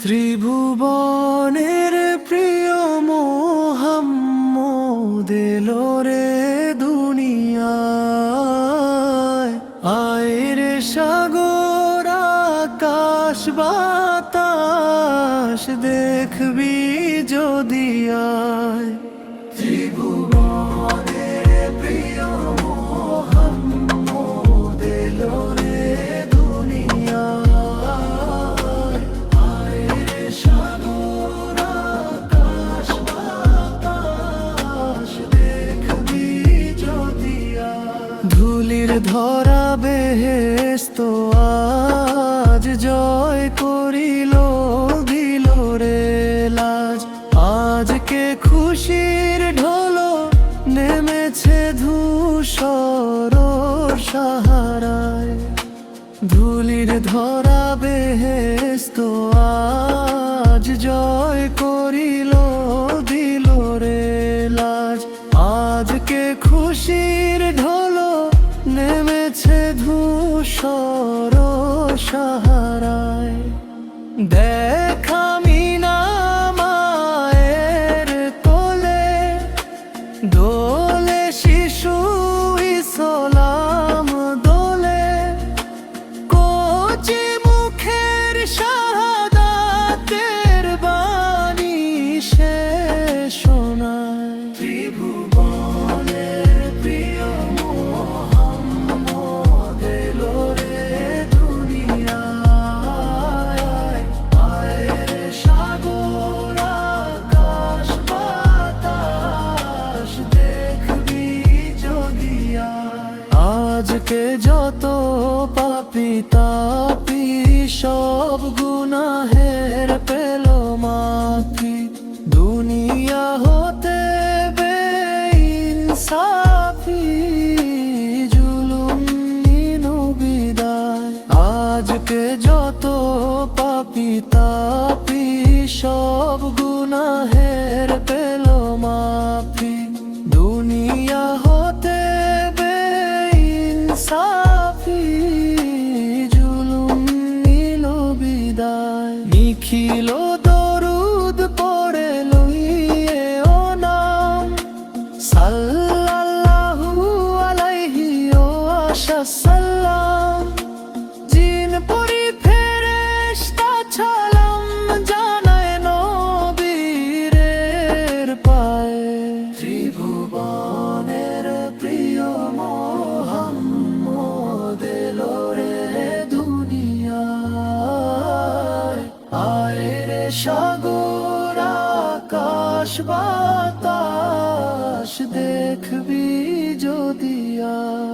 ত্রিভুবনের প্রিয় মোহাম্মদ এলো রে দুনিয়ায়। আয় রে সাগর আকাশ বাতাস দেখবি যদি আয়। ত্রিভুবনের প্রিয় মোহাম্মদ এলো রে দুনিয়ায়। আয় রে সাগর আকাশ বাতাস দেখবি যদি আয়। ধুলির ধরা বেহেশত আজ জয় করিল দিল রে লাজ। আজকে খুশির ঢোলো নেমেছে ধূসর সাহারায়। ধুলির ধরা বেহেশত আজ জয় করিল দিল রে লাজ। আজকে খুশির ঢোলো নেমেছে ধূসর সাহারায়। দেখা মিনা মায়ের কোলে দোলে শিশু ইসলাম দোলে। কচি মুখের শাহাদাতের বাণী সে শোনায়। ত্রিভুবনের প্রিয় মোহাম্মদ এলো রে দুনিয়ায়। আয় রে সাগর আকাশ বাতাস দেখবি যদি আয়। আজকে যত পাপী তাপী সব গুনাহের পেল মাফি। দুনিয়া হতে বেইনসাফি জুলুম নিল বিদায়। আজকে যত পাপী তাপী সব গুনাহের পেল মাফি। দুনিয়া হতে বেইনসাফি জুলুম নিল বিদায়। নিখিল দরুদ পড়ে লইয়ে ও নাম সাল্লাল্লাহু আলাইহি ওয়াসাল্লাম। জিন পরি ফেরেশতা ছালাম জানায় নবীরের পায়ে। ত্রিভুবনের প্রিয় মোহাম্মদ এলো রে দুনিয়ায়। আয় রে সাগর আকাশ বাতাস দেখবি যদি আয়।